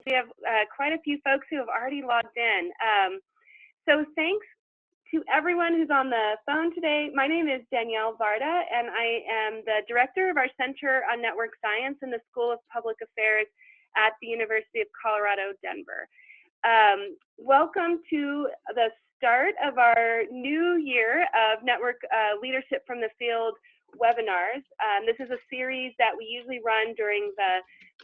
We have quite a few folks who have already logged in. So thanks to everyone who's on the phone today. My name is Danielle Varda, and I am the director of our Center on Network Science in the School of Public Affairs at the University of Colorado, Denver. Welcome to the start of our new year of Network Leadership from the Field webinars. This is a series that we usually run during the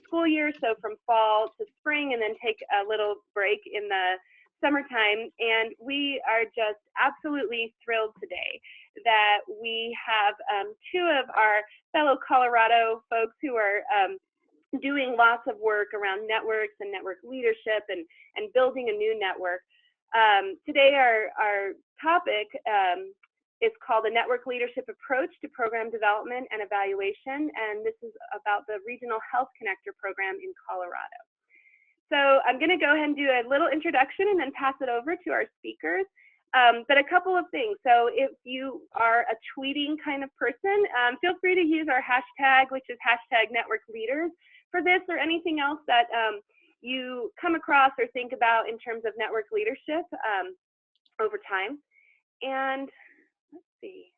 school year, so from fall to spring, and then take a little break in the summertime. And we are just absolutely thrilled today that we have two of our fellow Colorado folks who are doing lots of work around networks and network leadership and building a new network. Today our topic is called the Network Leadership Approach to Program Development and Evaluation, and this is about the Regional Health Connector Program in Colorado. So I'm going to go ahead and do a little introduction and then pass it over to our speakers. But a couple of things. So if you are a tweeting kind of person, feel free to use our hashtag, which is #NetworkLeaders, for this or anything else that you come across or think about in terms of network leadership over time. And let's see.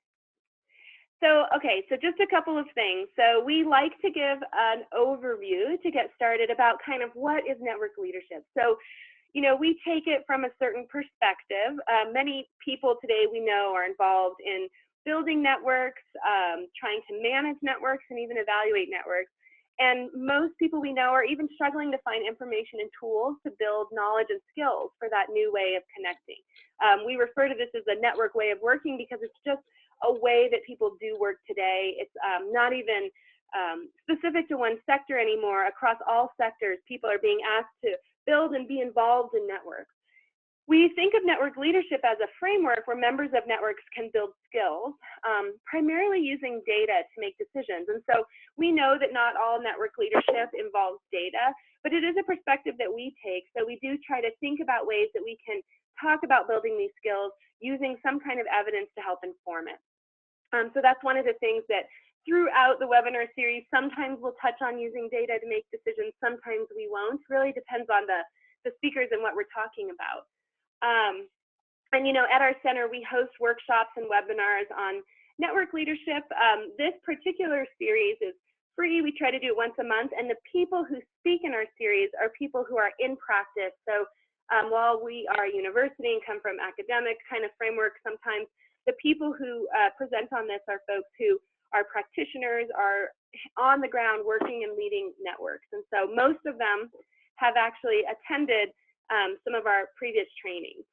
So, okay, so just a couple of things. So we like to give an overview to get started about kind of what is network leadership. So, you know, we take it from a certain perspective. Many people today we know are involved in building networks, trying to manage networks, and even evaluate networks. And most people we know are even struggling to find information and tools to build knowledge and skills for that new way of connecting. We refer to this as a network way of working because it's just a way that people do work today. It's not even specific to one sector anymore. Across all sectors, people are being asked to build and be involved in networks. We think of network leadership as a framework where members of networks can build skills, primarily using data to make decisions. And so we know that not all network leadership involves data, but it is a perspective that we take. So we do try to think about ways that we can talk about building these skills using some kind of evidence to help inform it. So that's one of the things that throughout the webinar series, sometimes we'll touch on using data to make decisions, sometimes we won't. Really depends on the speakers and what we're talking about. And you know, at our center, we host workshops and webinars on network leadership. This particular series is free. We try to do it once a month, and the people who speak in our series are people who are in practice. So while we are a university and come from academic kind of framework, sometimes the people who present on this are folks who are practitioners, are on the ground working and leading networks. And so most of them have actually attended some of our previous trainings.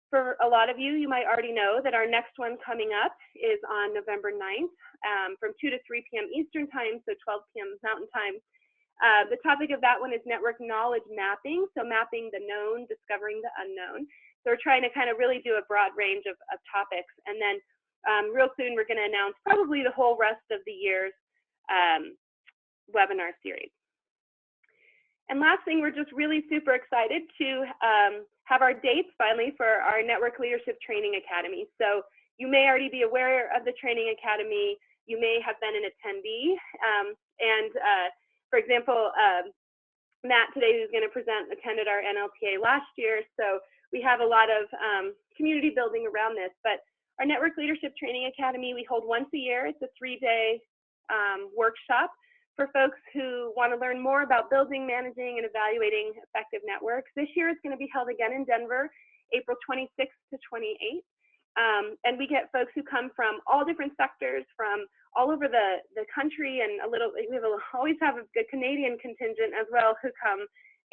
For a lot of you, you might already know that our next one coming up is on November 9th from 2 to 3 p.m. Eastern time, so 12 p.m. Mountain time. The topic of that one is network knowledge mapping, so mapping the known, discovering the unknown. So we're trying to kind of really do a broad range of topics. And then real soon, we're going to announce probably the whole rest of the year's webinar series. And last thing, we're just really super excited to have our dates finally for our Network Leadership Training Academy. So you may already be aware of the Training Academy. You may have been an attendee. For example, Matt today, who's going to present, attended our NLTA last year. So we have a lot of community building around this. But our Network Leadership Training Academy, we hold once a year. It's a 3-day workshop for folks who want to learn more about building, managing, and evaluating effective networks. This year it's going to be held again in Denver, April 26th to 28th. And we get folks who come from all different sectors, from all over the country, and always have a good Canadian contingent as well who come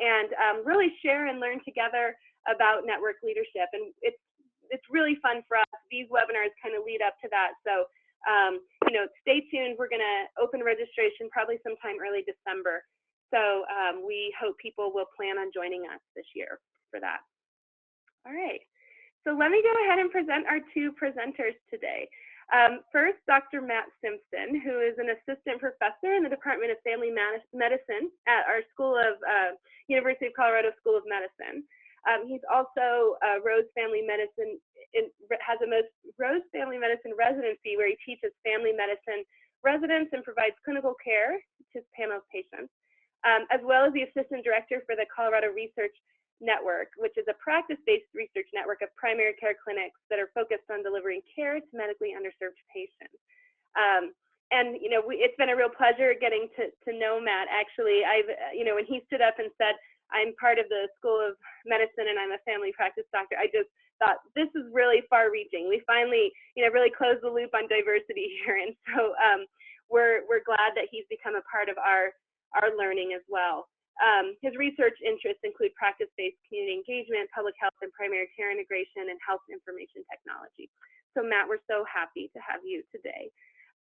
and really share and learn together about network leadership. And it's really fun for us. These webinars kind of lead up to that. So you know, stay tuned. We're going to open registration probably sometime early December. So we hope people will plan on joining us this year for that. All right. So let me go ahead and present our two presenters today. First, Dr. Matt Simpson, who is an assistant professor in the Department of Family Medicine at our University of Colorado School of Medicine. He's also a Rose Family Medicine, has a Rose Family Medicine residency where he teaches family medicine residents and provides clinical care to his panel of patients. as well as the Assistant Director for the Colorado Research Network, which is a practice-based research network of primary care clinics that are focused on delivering care to medically underserved patients. And you know, it's been a real pleasure getting to know Matt. Actually, you know, when he stood up and said, "I'm part of the School of Medicine and I'm a family practice doctor," I just thought this is really far-reaching. We finally, you know, really closed the loop on diversity here, and so we're glad that he's become a part of our learning as well. His research interests include practice-based community engagement, public health and primary care integration, and health information technology. So Matt, we're so happy to have you today.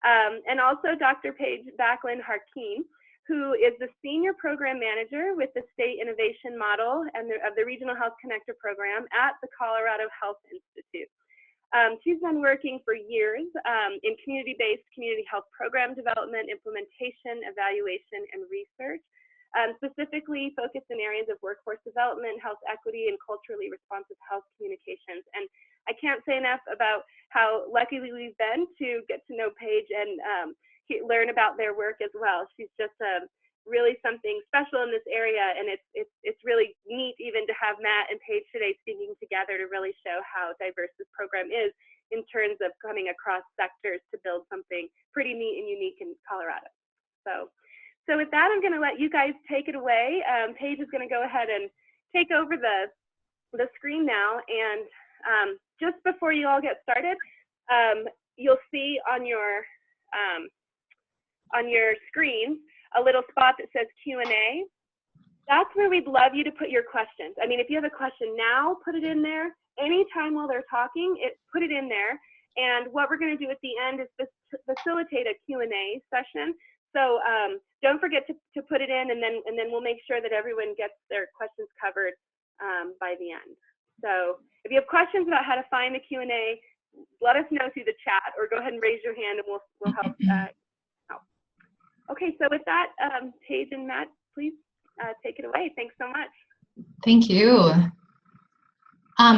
And also Dr. Paige Backlund Jarquin, who is the Senior Program Manager with the State Innovation Model and of the Regional Health Connector Program at the Colorado Health Institute. She's been working for years in community-based community health program development, implementation, evaluation, and research, specifically focused in areas of workforce development, health equity, and culturally responsive health communications. And I can't say enough about how lucky we've been to get to know Paige and learn about their work as well. She's just really something special in this area, and it's really neat even to have Matt and Paige today speaking together to really show how diverse this program is in terms of coming across sectors to build something pretty neat and unique in Colorado. So with that, I'm going to let you guys take it away. Paige is going to go ahead and take over the screen now, and just before you all get started, you'll see on your screen a little spot that says Q&A. That's where we'd love you to put your questions. I mean, if you have a question now, put it in there. Anytime while they're talking, put it in there. And what we're going to do at the end is facilitate a Q&A session. So don't forget to put it in, and then we'll make sure that everyone gets their questions covered by the end. So if you have questions about how to find the Q&A, let us know through the chat, or go ahead and raise your hand and we'll help out. Okay, so with that, Paige and Matt, please take it away. Thanks so much. Thank you.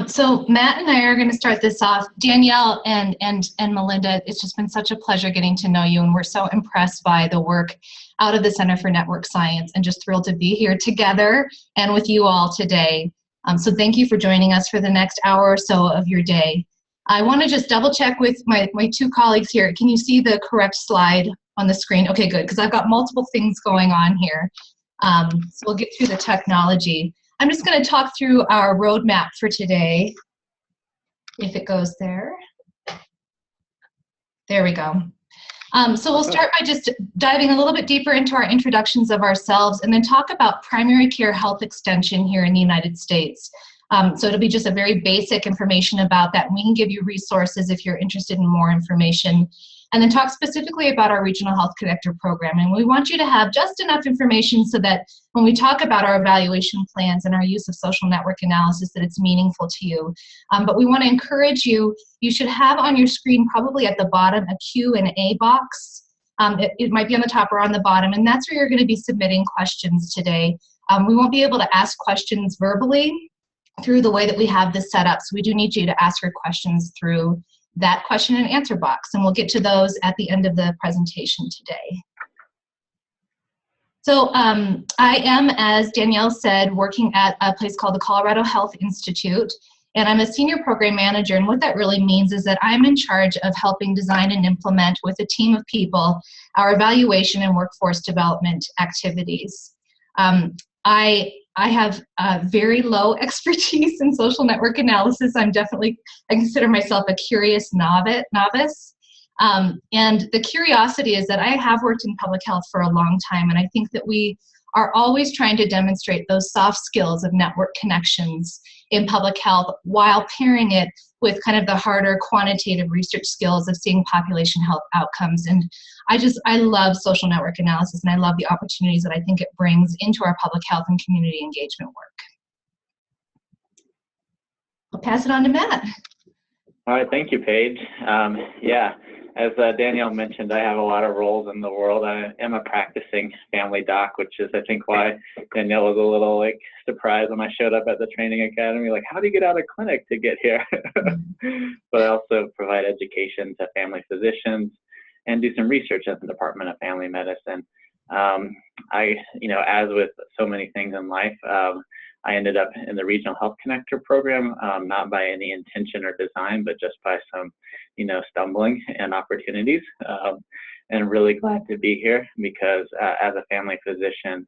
So Matt and I are going to start this off. Danielle and Melinda, it's just been such a pleasure getting to know you, and we're so impressed by the work out of the Center for Network Science, and just thrilled to be here together and with you all today. So thank you for joining us for the next hour or so of your day. I want to just double check with my two colleagues here. Can you see the correct slide on the screen? Okay, good, because I've got multiple things going on here. So we'll get through the technology. I'm just going to talk through our roadmap for today, if it goes there. There we go. So we'll start by just diving a little bit deeper into our introductions of ourselves, and then talk about primary care health extension here in the United States. So it'll be just a very basic information about that, and we can give you resources if you're interested in more information. And then talk specifically about our Regional Health Connector program. And we want you to have just enough information so that when we talk about our evaluation plans and our use of social network analysis, that it's meaningful to you. But we want to encourage you, you should have on your screen probably at the bottom a Q&A box. It might be on the top or on the bottom, and that's where you're going to be submitting questions today. We won't be able to ask questions verbally through the way that we have this set up, so we do need you to ask your questions through that question and answer box, and we'll get to those at the end of the presentation today. So I am, as Danielle said, working at a place called the Colorado Health Institute, and I'm a senior program manager, and what that really means is that I'm in charge of helping design and implement with a team of people our evaluation and workforce development activities. I have very low expertise in social network analysis. I consider myself a curious novice. And the curiosity is that I have worked in public health for a long time, and I think that we are always trying to demonstrate those soft skills of network connections in public health while pairing it with kind of the harder quantitative research skills of seeing population health outcomes. And I love social network analysis, and I love the opportunities that I think it brings into our public health and community engagement work. I'll pass it on to Matt. All right, thank you, Paige. Yeah, as Danielle mentioned, I have a lot of roles in the world. I am a practicing family doc, which is, I think, why Danielle was a little surprised when I showed up at the training academy, like, how do you get out of clinic to get here? But I also provide education to family physicians and do some research at the Department of Family Medicine. As with so many things in life, I ended up in the Regional Health Connector program, not by any intention or design, but just by some, stumbling and opportunities. And really glad to be here because as a family physician,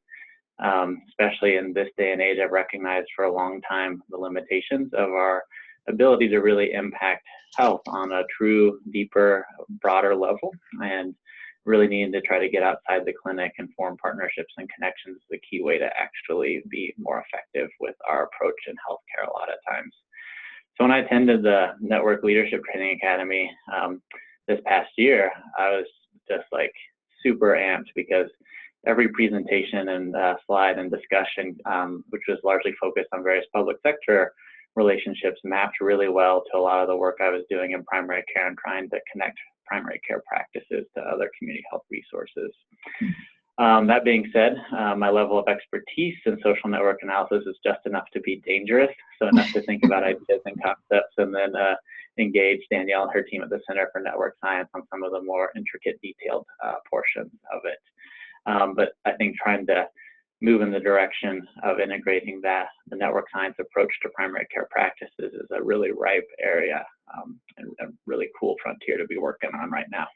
especially in this day and age, I've recognized for a long time the limitations of our ability to really impact health on a true, deeper, broader level, and really needing to try to get outside the clinic and form partnerships and connections is the key way to actually be more effective with our approach in healthcare a lot of times. So when I attended the Network Leadership Training Academy this past year, I was just like super amped because every presentation and slide and discussion, which was largely focused on various public sector relationships, mapped really well to a lot of the work I was doing in primary care and trying to connect primary care practices to other community health resources. That being said, my level of expertise in social network analysis is just enough to be dangerous, so enough to think about ideas and concepts and then engage Danielle and her team at the Center for Network Science on some of the more intricate, detailed portions of it. But I think trying to move in the direction of integrating the network science approach to primary care practices is a really ripe area and a really cool frontier to be working on right now.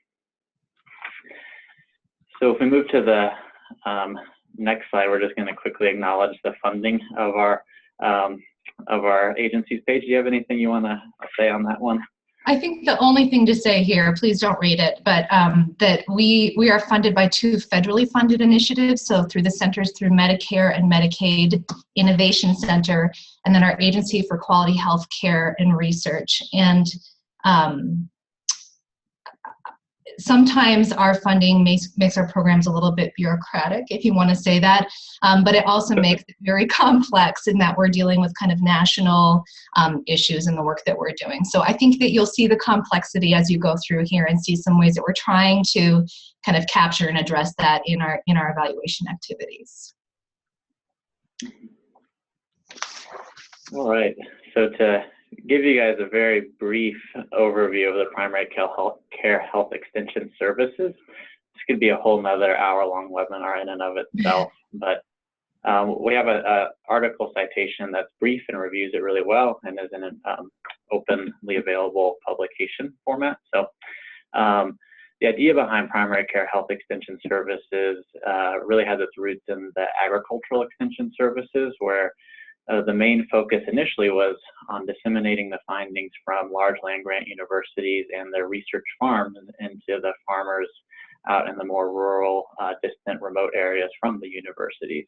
So if we move to the next slide, we're just going to quickly acknowledge the funding of our agencies. Paige, do you have anything you want to say on that one? I think the only thing to say here, please don't read it, but that we are funded by 2 federally funded initiatives, so through the Centers through Medicare and Medicaid Innovation Center, and then our Agency for Quality Health Care and Research. And sometimes our funding makes our programs a little bit bureaucratic, if you want to say that, but it also makes it very complex in that we're dealing with kind of national issues in the work that we're doing. So I think that you'll see the complexity as you go through here and see some ways that we're trying to kind of capture and address that in our evaluation activities. All right, so to give you guys a very brief overview of the primary care health extension services. This could be a whole nother hour-long webinar in and of itself, but we have an article citation that's brief and reviews it really well and is in an openly available publication format. So the idea behind primary care health extension services really has its roots in the agricultural extension services, where the main focus initially was on disseminating the findings from large land-grant universities and their research farms into the farmers out in the more rural, distant, remote areas from the universities.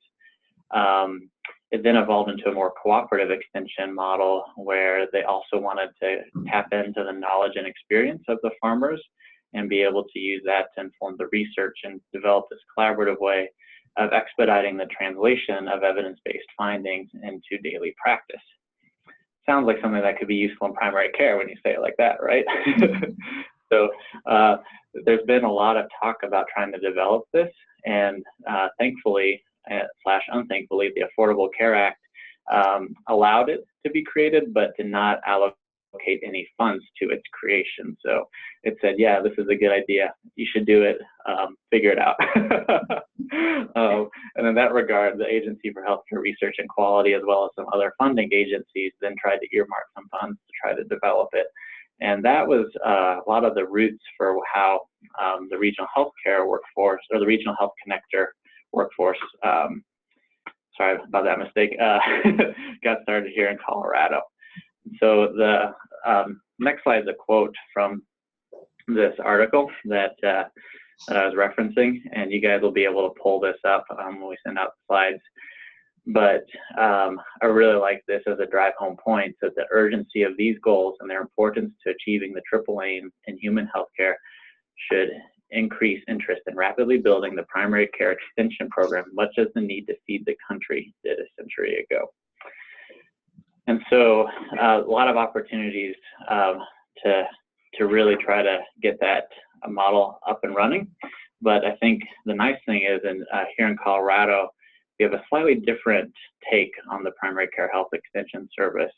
It then evolved into a more cooperative extension model where they also wanted to tap into the knowledge and experience of the farmers and be able to use that to inform the research and develop this collaborative way of expediting the translation of evidence-based findings into daily practice. Sounds like something that could be useful in primary care when you say it like that, right? So there's been a lot of talk about trying to develop this, and thankfully, slash unthankfully, the Affordable Care Act allowed it to be created, but did not allocate any funds to its creation. So it said, yeah, this is a good idea. You should do it. Figure it out. And in that regard, the Agency for Healthcare Research and Quality, as well as some other funding agencies, then tried to earmark some funds to try to develop it. And that was a lot of the roots for how the regional healthcare workforce, or the regional health connector workforce, sorry about that mistake, got started here in Colorado. So the next slide is a quote from this article that I was referencing, and you guys will be able to pull this up when we send out the slides. But I really like this as a drive home point, that the urgency of these goals and their importance to achieving the triple aim in human healthcare should increase interest in rapidly building the primary care extension program, much as the need to feed the country did a century ago. And so a lot of opportunities to really try to get that model up and running. But I think the nice thing is, here in Colorado, we have a slightly different take on the primary care health extension service.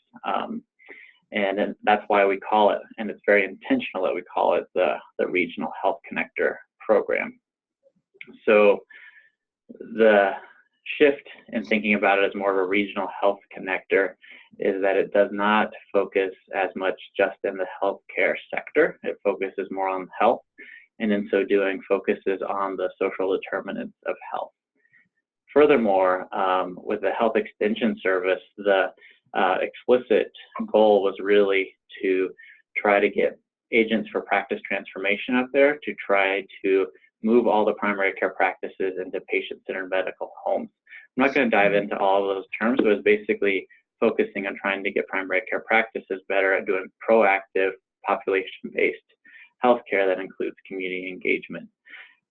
And that's why we call it, and it's very intentional that we call it the Regional Health Connector Program. So The shift in thinking about it as more of a regional health connector is that it does not focus as much just in the healthcare sector. It focuses more on health, and in so doing focuses on the social determinants of health. Furthermore, with the health extension service, the explicit goal was really to try to get agents for practice transformation out there to try to move all the primary care practices into patient-centered medical homes. I'm not going to dive into all of those terms, but it's basically focusing on trying to get primary care practices better at doing proactive, population-based healthcare that includes community engagement.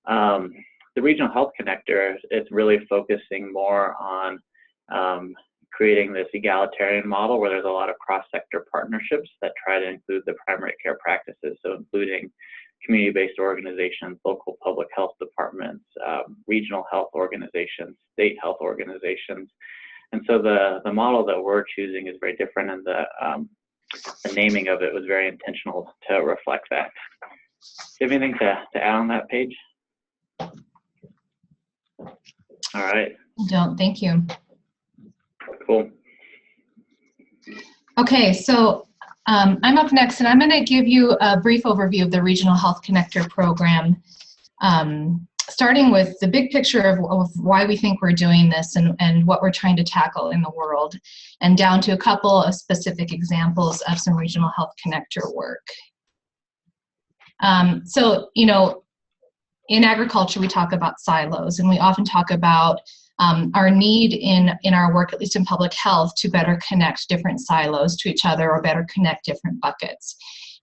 The Regional Health Connector is really focusing more on creating this egalitarian model where there's a lot of cross-sector partnerships that try to include the primary care practices, so including community-based organizations, local public health departments, regional health organizations, state health organizations. And so the model that we're choosing is very different, and the naming of it was very intentional to reflect that. Do you have anything to add on that, Paige? All right. I don't, thank you. Cool. Okay, so I'm up next, and I'm going to give you a brief overview of the Regional Health Connector program, starting with the big picture of why we think we're doing this and what we're trying to tackle in the world, and down to a couple of specific examples of some Regional Health Connector work. So, you know, in agriculture, we talk about silos, and we often talk about our need in our work, at least in public health, to better connect different silos to each other or better connect different buckets.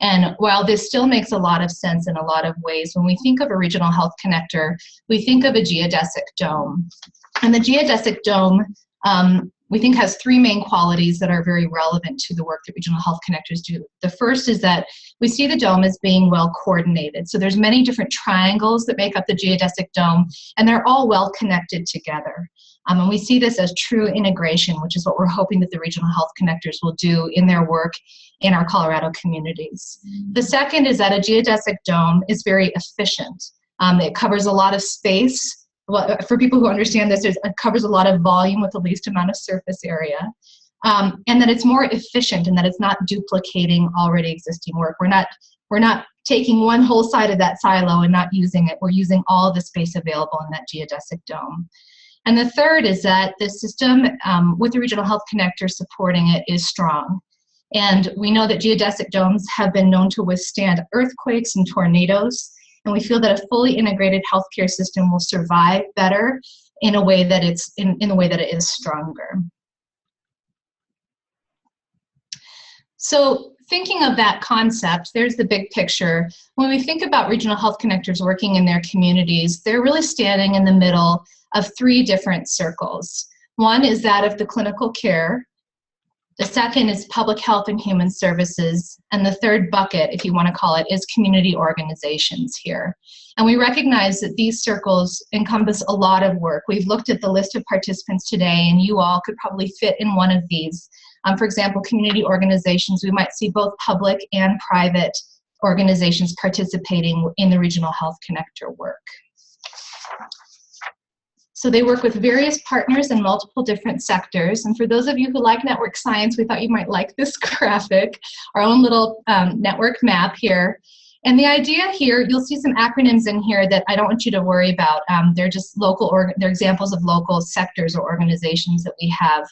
And while this still makes a lot of sense in a lot of ways, when we think of a regional health connector, we think of a geodesic dome. And the geodesic dome, we think, has three main qualities that are very relevant to the work that regional health connectors do. The first is that we see the dome as being well coordinated. So there's many different triangles that make up the geodesic dome, and they're all well connected together. And we see this as true integration, which is what we're hoping that the regional health connectors will do in their work in our Colorado communities. The second is that a geodesic dome is very efficient. It covers a lot of space. Well, for people who understand this, it covers a lot of volume with the least amount of surface area, and that it's more efficient and that it's not duplicating already existing work. We're not taking one whole side of that silo and not using it. We're using all the space available in that geodesic dome. And the third is that the system, with the regional health connector supporting it, is strong. And we know that geodesic domes have been known to withstand earthquakes and tornadoes. And we feel that a fully integrated healthcare system will survive better in a way that it's in the way that it is stronger. So thinking of that concept, there's the big picture. When we think about regional health connectors working in their communities, they're really standing in the middle of three different circles. One is that of the clinical care. The second is public health and human services. And the third bucket, if you want to call it, is community organizations here. And we recognize that these circles encompass a lot of work. We've looked at the list of participants today, and you all could probably fit in one of these. For example, community organizations, we might see both public and private organizations participating in the regional health connector work. So they work with various partners in multiple different sectors. And for those of you who like network science, we thought you might like this graphic, our own little network map here. And the idea here, you'll see some acronyms in here that I don't want you to worry about. They're just they're examples of local sectors or organizations that we have.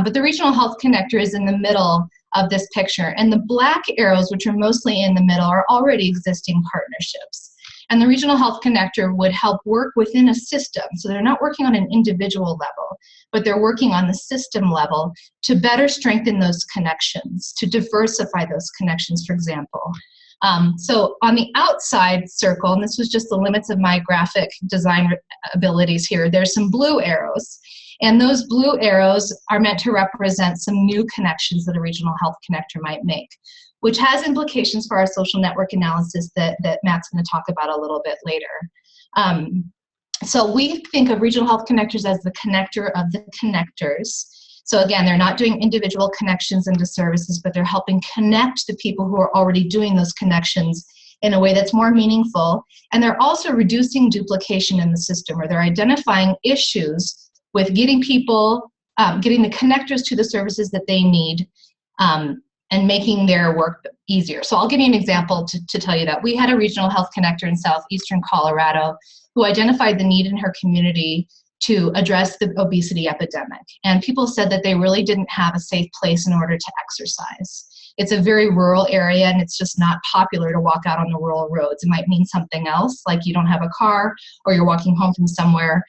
But the regional health connector is in the middle of this picture. And the black arrows, which are mostly in the middle, are already existing partnerships. And the regional health connector would help work within a system. So they're not working on an individual level, but they're working on the system level to better strengthen those connections, to diversify those connections, for example. So on the outside circle, and this was just the limits of my graphic design abilities here, there's some blue arrows. And those blue arrows are meant to represent some new connections that a regional health connector might make, which has implications for our social network analysis that Matt's going to talk about a little bit later. So we think of regional health connectors as the connector of the connectors. So again, they're not doing individual connections into services, but they're helping connect the people who are already doing those connections in a way that's more meaningful. And they're also reducing duplication in the system, or they're identifying issues with getting people, getting the connectors to the services that they need, and making their work easier. So I'll give you an example to tell you that. We had a regional health connector in southeastern Colorado who identified the need in her community to address the obesity epidemic. And people said that they really didn't have a safe place in order to exercise. It's a very rural area, and it's just not popular to walk out on the rural roads. It might mean something else, like you don't have a car, or you're walking home from somewhere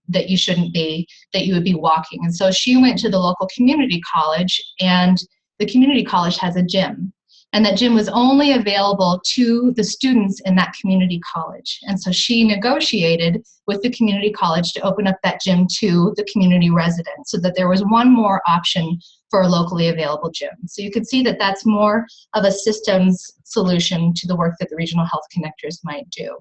that you shouldn't be, that you would be walking. And so she went to the local community college, and the community college has a gym. And that gym was only available to the students in that community college. And so she negotiated with the community college to open up that gym to the community residents, so that there was one more option for a locally available gym. So you can see that that's more of a systems solution to the work that the regional health connectors might do.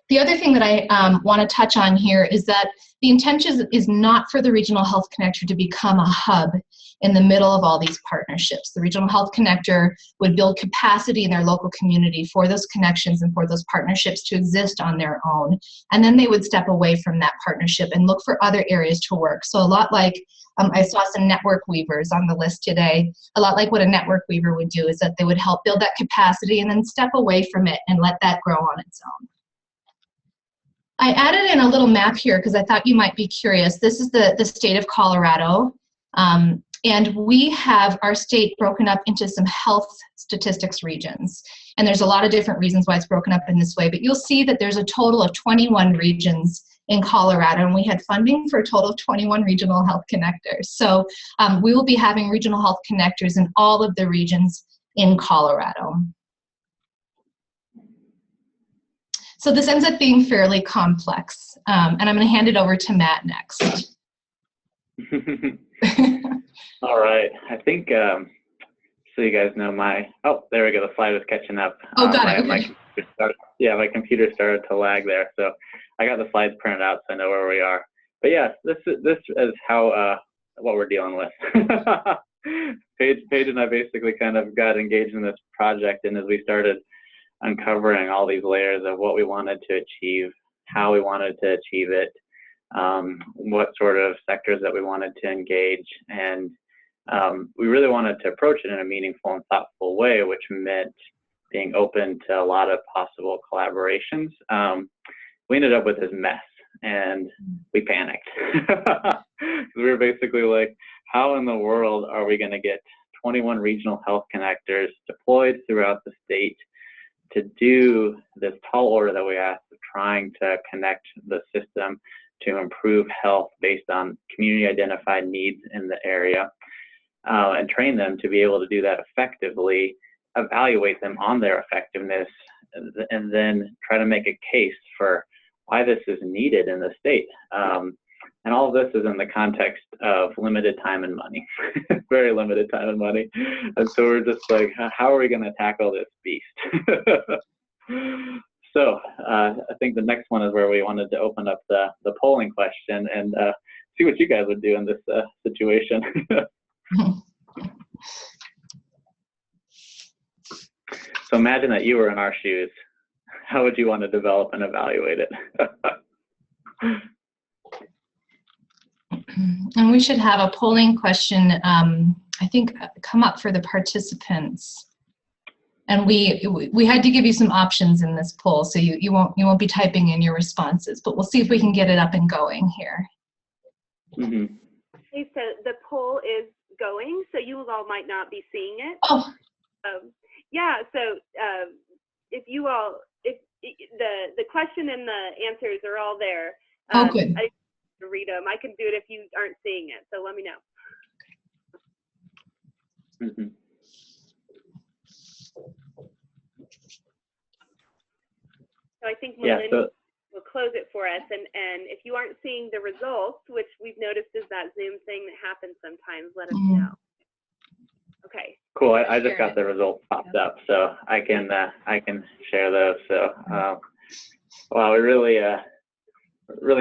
The other thing that I want to touch on here is that the intention is not for the regional health connector to become a hub in the middle of all these partnerships. The regional health connector would build capacity in their local community for those connections and for those partnerships to exist on their own. And then they would step away from that partnership and look for other areas to work. So a lot like, I saw some network weavers on the list today. A lot like what a network weaver would do is that they would help build that capacity and then step away from it and let that grow on its own. I added in a little map here because I thought you might be curious. This is the state of Colorado. And we have our state broken up into some health statistics regions. And there's a lot of different reasons why it's broken up in this way, but you'll see that there's a total of 21 regions in Colorado, and we had funding for a total of 21 regional health connectors. So we will be having regional health connectors in all of the regions in Colorado. So this ends up being fairly complex, and I'm going to hand it over to Matt next. All right, I think, so you guys know oh, there we go, the slide was catching up. Oh, got it, okay. My computer started to lag there, so I got the slides printed out so I know where we are. But yeah, this is how, what we're dealing with. Paige and I basically kind of got engaged in this project, and as we started uncovering all these layers of what we wanted to achieve, how we wanted to achieve it, what sort of sectors that we wanted to engage, and we really wanted to approach it in a meaningful and thoughtful way, which meant being open to a lot of possible collaborations. We ended up with this mess, and we panicked. We were basically like, how in the world are we going to get 21 regional health connectors deployed throughout the state to do this tall order that we asked of trying to connect the system to improve health based on community identified needs in the area, and train them to be able to do that effectively, evaluate them on their effectiveness, and then try to make a case for why this is needed in the state. And all of this is in the context of limited time and money, very limited time and money. And so we're just like, how are we going to tackle this beast? So I think the next one is where we wanted to open up the polling question and see what you guys would do in this situation. So imagine that you were in our shoes. How would you want to develop and evaluate it? And we should have a polling question, I think, come up for the participants. And we had to give you some options in this poll, so you won't be typing in your responses, but we'll see if we can get it up and going here. Mm-hmm. Okay, so the poll is going, so you all might not be seeing it. Oh. Yeah, so if the question and the answers are all there. Oh, good. I to read them. I can do it if you aren't seeing it, so let me know. Mm-hmm. So I think Melinda will close it for us, and if you aren't seeing the results, which we've noticed is that Zoom thing that happens sometimes, let us know. Okay. Cool. I just got the results popped up, so I can share those. So wow, we really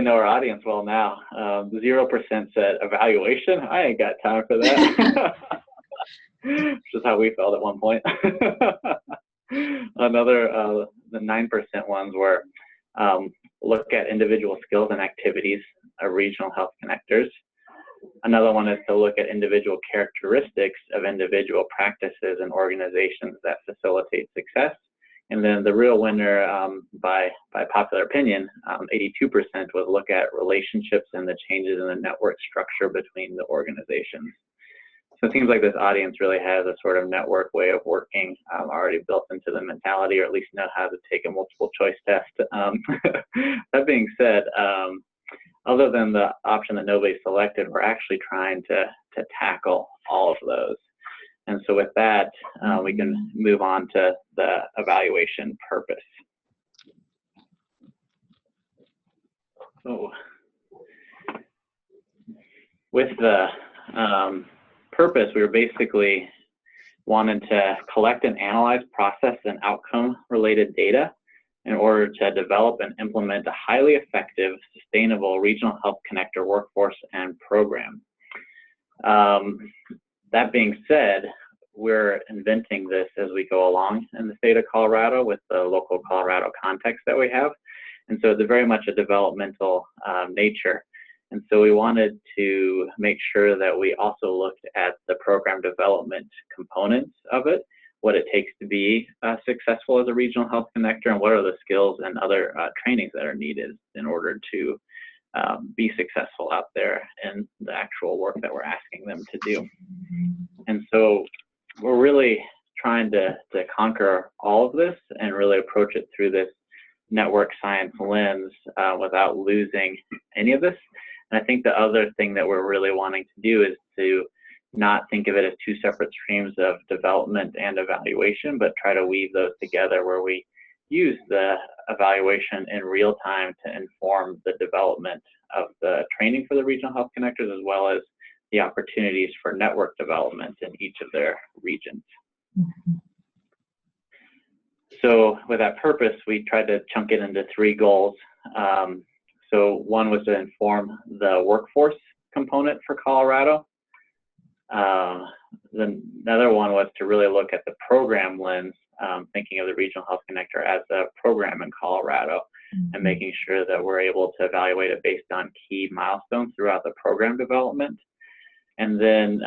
know our audience well now. 0% said evaluation. I ain't got time for that. Which is how we felt at one point. Another, the 9% ones were look at individual skills and activities of regional health connectors. Another one is to look at individual characteristics of individual practices and organizations that facilitate success. And then the real winner, by popular opinion, 82% was look at relationships and the changes in the network structure between the organizations. So it seems like this audience really has a sort of network way of working already built into the mentality, or at least know how to take a multiple choice test. That being said, other than the option that nobody selected, we're actually trying to tackle all of those. And so with that, we can move on to the evaluation purpose. So with the purpose, we were basically wanting to collect and analyze process and outcome related data in order to develop and implement a highly effective, sustainable regional health connector workforce and program. That being said, we're inventing this as we go along in the state of Colorado with the local Colorado context that we have. And so it's very much a developmental nature. And so we wanted to make sure that we also looked at the program development components of it, what it takes to be successful as a regional health connector, and what are the skills and other trainings that are needed in order to be successful out there in the actual work that we're asking them to do. And so we're really trying to conquer all of this and really approach it through this network science lens without losing any of this. And I think the other thing that we're really wanting to do is to not think of it as two separate streams of development and evaluation, but try to weave those together where we use the evaluation in real time to inform the development of the training for the regional health connectors, as well as the opportunities for network development in each of their regions. So with that purpose, we tried to chunk it into 3 goals. So one was to inform the workforce component for Colorado. Then another one was to really look at the program lens, thinking of the regional health connector as a program in Colorado, and making sure that we're able to evaluate it based on key milestones throughout the program development. And then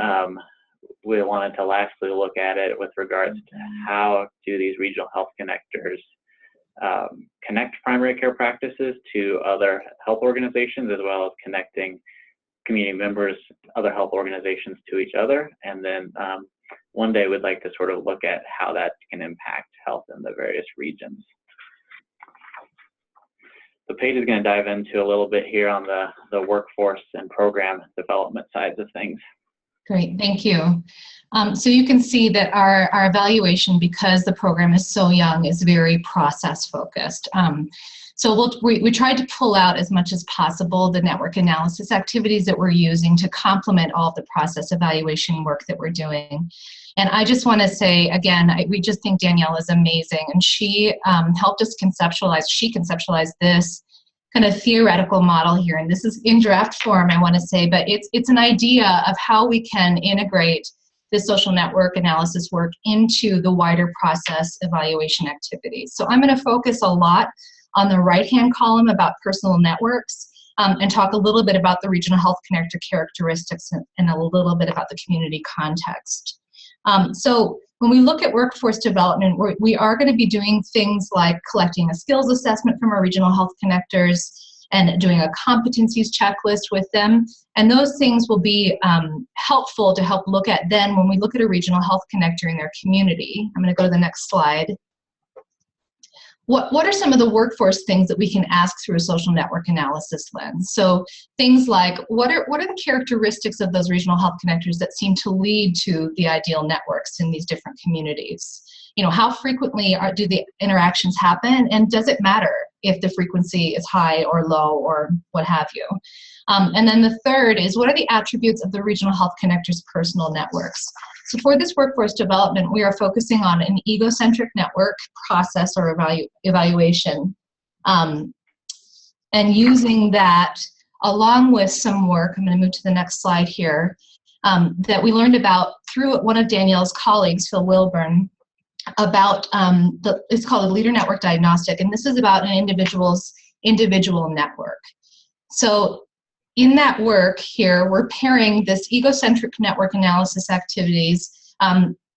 we wanted to lastly look at it with regards to how do these regional health connectors connect primary care practices to other health organizations, as well as connecting community members, other health organizations to each other. And then one day we'd like to sort of look at how that can impact health in the various regions. So Paige is going to dive into a little bit here on the workforce and program development sides of things. Great, thank you. So you can see that our evaluation, because the program is so young, is very process focused. So we tried to pull out as much as possible the network analysis activities that we're using to complement all of the process evaluation work that we're doing. And I just want to say, again, we just think Danielle is amazing, and she helped us conceptualize, she conceptualized this kind of theoretical model here, and this is in draft form, I want to say, but it's an idea of how we can integrate the social network analysis work into the wider process evaluation activities. So I'm going to focus a lot on the right-hand column about personal networks and talk a little bit about the regional health connector characteristics and a little bit about the community context. So when we look at workforce development, we are going to be doing things like collecting a skills assessment from our regional health connectors and doing a competencies checklist with them. And those things will be helpful to help look at then when we look at a regional health connector in their community. I'm going to go to the next slide. What are some of the workforce things that we can ask through a social network analysis lens? So things like, what are the characteristics of those regional health connectors that seem to lead to the ideal networks in these different communities? You know, how frequently do the interactions happen, and does it matter if the frequency is high or low or what have you? And then the third is, what are the attributes of the regional health connectors' personal networks? So for this workforce development, we are focusing on an egocentric network process or evaluation, and using that along with some work, I'm going to move to the next slide here, that we learned about through one of Danielle's colleagues, Phil Wilburn, about it's called a leader network diagnostic, and this is about an individual's individual network. So in that work here, we're pairing this egocentric network analysis activities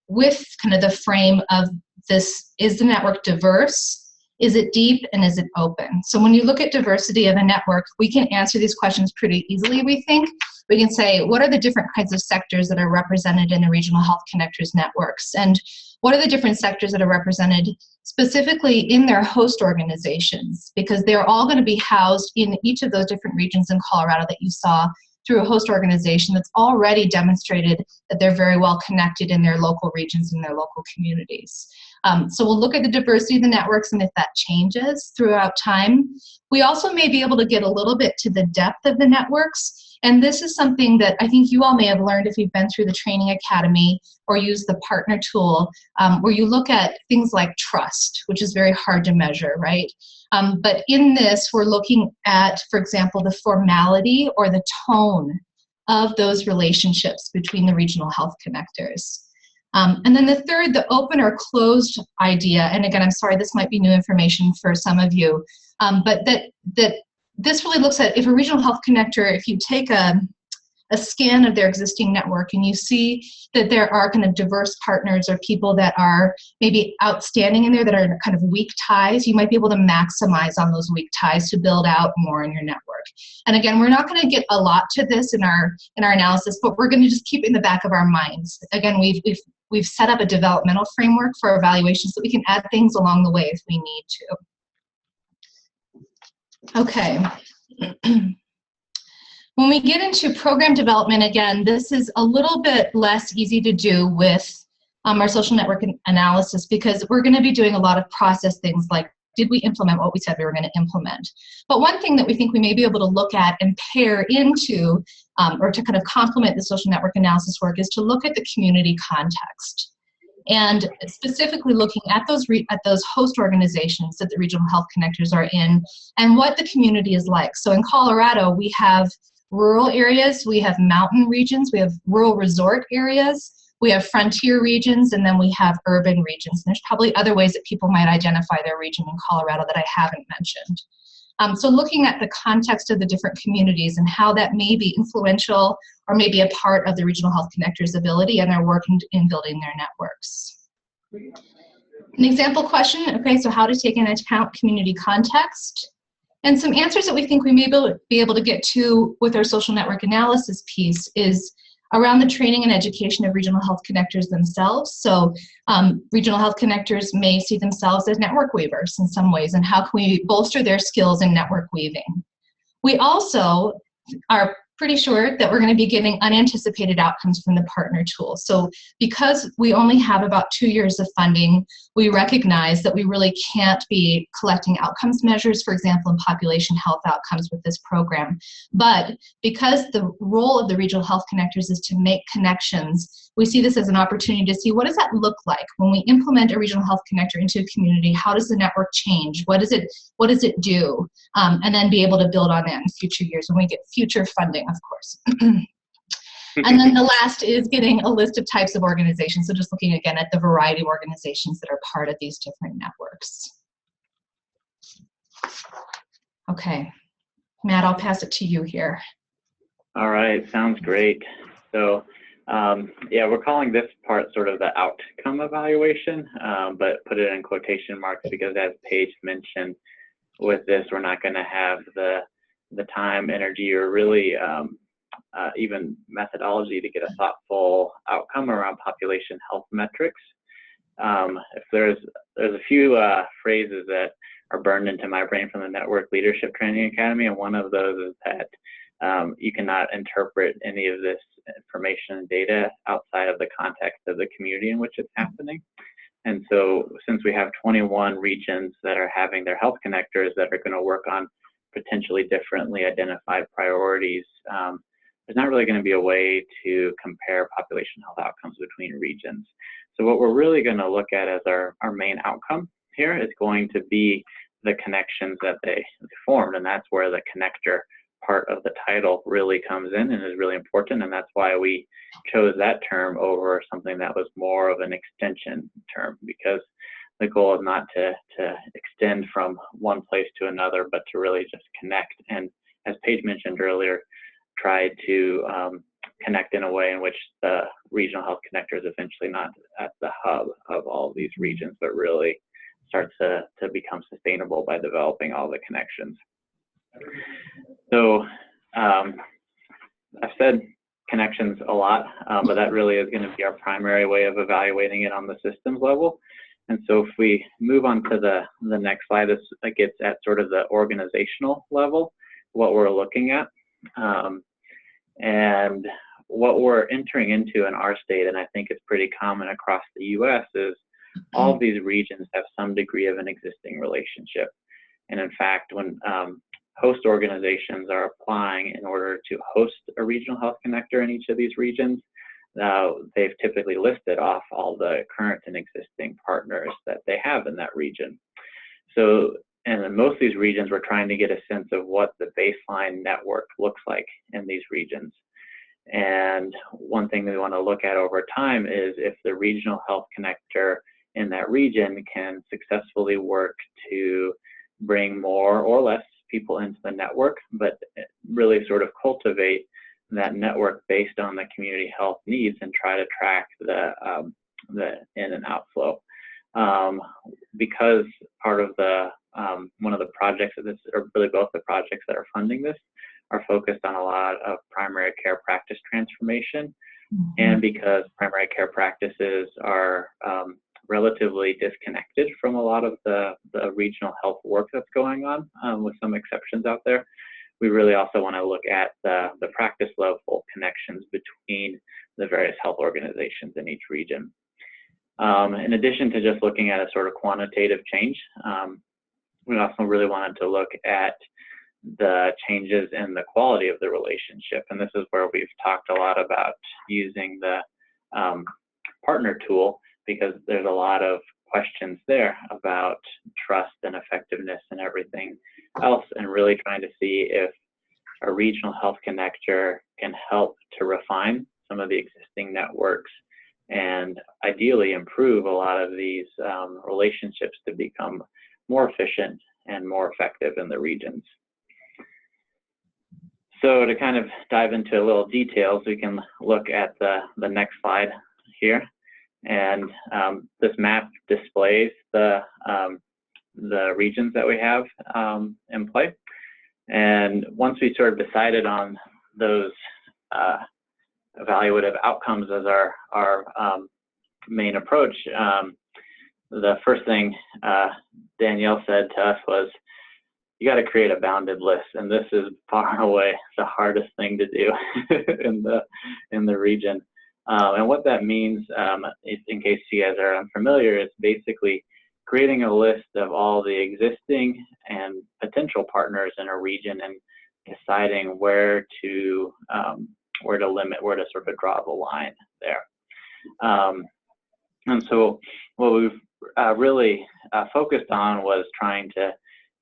with kind of the frame of this: is the network diverse? Is it deep, and is it open? So when you look at diversity of a network, we can answer these questions pretty easily, we think. We can say, what are the different kinds of sectors that are represented in the Regional Health Connectors networks? And what are the different sectors that are represented specifically in their host organizations? Because they're all going to be housed in each of those different regions in Colorado that you saw through a host organization that's already demonstrated that they're very well connected in their local regions and their local communities. So we'll look at the diversity of the networks and if that changes throughout time. We also may be able to get a little bit to the depth of the networks. And this is something that I think you all may have learned if you've been through the training academy or used the partner tool, where you look at things like trust, which is very hard to measure, right? But in this, we're looking at, for example, the formality or the tone of those relationships between the regional health connectors. And then the third, the open or closed idea, and again, I'm sorry, this might be new information for some of you, but that this really looks at if a regional health connector, if you take a scan of their existing network and you see that there are kind of diverse partners or people that are maybe outstanding in there that are kind of weak ties, you might be able to maximize on those weak ties to build out more in your network. And again, we're not going to get a lot to this in our analysis, but we're going to just keep it in the back of our minds. Again, we've set up a developmental framework for evaluation so we can add things along the way if we need to. Okay. When we get into program development, again, this is a little bit less easy to do with our social network analysis because we're going to be doing a lot of process things like, did we implement what we said we were going to implement? But one thing that we think we may be able to look at and pair into or to kind of complement the social network analysis work is to look at the community context. And specifically looking at those host organizations that the regional health connectors are in and what the community is like. So in Colorado, we have rural areas, we have mountain regions, we have rural resort areas, we have frontier regions, and then we have urban regions. And there's probably other ways that people might identify their region in Colorado that I haven't mentioned. So looking at the context of the different communities and how that may be influential or maybe a part of the regional health connectors' ability and their work in building their networks. An example question, okay, so how to take into account community context. And some answers that we think we may be able to get to with our social network analysis piece is around the training and education of regional health connectors themselves. So regional health connectors may see themselves as network weavers in some ways, and how can we bolster their skills in network weaving? We also are pretty sure that we're going to be getting unanticipated outcomes from the partner tool. So because we only have about 2 years of funding, we recognize that we really can't be collecting outcomes measures, for example, in population health outcomes with this program. But because the role of the regional health connectors is to make connections, we see this as an opportunity to see what does that look like when we implement a regional health connector into a community. How does the network change? What does it do? And then be able to build on that in future years when we get future funding, of course. And then the last is getting a list of types of organizations. So just looking again at the variety of organizations that are part of these different networks. Okay, Matt, I'll pass it to you here. All right, sounds great. So yeah, we're calling this part sort of the outcome evaluation, but put it in quotation marks because as Paige mentioned, with this, we're not going to have the time, energy, or really even methodology to get a thoughtful outcome around population health metrics. If there's a few phrases that are burned into my brain from the Network Leadership Training Academy, and one of those is that you cannot interpret any of this information and data outside of the context of the community in which it's happening. And so since we have 21 regions that are having their health connectors that are going to work on potentially differently identified priorities, there's not really going to be a way to compare population health outcomes between regions. So what we're really going to look at as our main outcome here is going to be the connections that they formed, and that's where the connector part of the title really comes in and is really important, and that's why we chose that term over something that was more of an extension term, because the goal is not to extend from one place to another, but to really just connect. And as Paige mentioned earlier, try to connect in a way in which the regional health connector is essentially not at the hub of all of these regions, but really starts to become sustainable by developing all the connections. So I've said connections a lot, but that really is going to be our primary way of evaluating it on the systems level. And so if we move on to the next slide, this gets at sort of the organizational level, what we're looking at. And what we're entering into in our state, and I think it's pretty common across the US, is all of these regions have some degree of an existing relationship. And in fact, when host organizations are applying in order to host a regional health connector in each of these regions, they've typically listed off all the current and existing partners that they have in that region. So, and in most of these regions, we're trying to get a sense of what the baseline network looks like in these regions. And one thing that we want to look at over time is if the regional health connector in that region can successfully work to bring more or less people into the network, but really sort of cultivate that network based on the community health needs and try to track the in and outflow. Because part of the one of the projects of this, or really both the projects that are funding this, are focused on a lot of primary care practice transformation, and because primary care practices are relatively disconnected from a lot of the regional health work that's going on, with some exceptions out there, we really also want to look at the practice level connections between the various health organizations in each region. In addition to just looking at a sort of quantitative change, we also really wanted to look at the changes in the quality of the relationship. And this is where we've talked a lot about using the partner tool, because there's a lot of questions there about trust and effectiveness and everything else, and really trying to see if a regional health connector can help to refine some of the existing networks and ideally improve a lot of these relationships to become more efficient and more effective in the regions. So to kind of dive into a little details, we can look at the next slide here. And this map displays the regions that we have in play. And once we sort of decided on those evaluative outcomes as our main approach, the first thing Danielle said to us was, you got to create a bounded list, and this is far and away the hardest thing to do in the region. And what that means, in case you guys are unfamiliar, is basically creating a list of all the existing and potential partners in a region and deciding where to limit, where to sort of draw the line there. And so what we've really focused on was trying to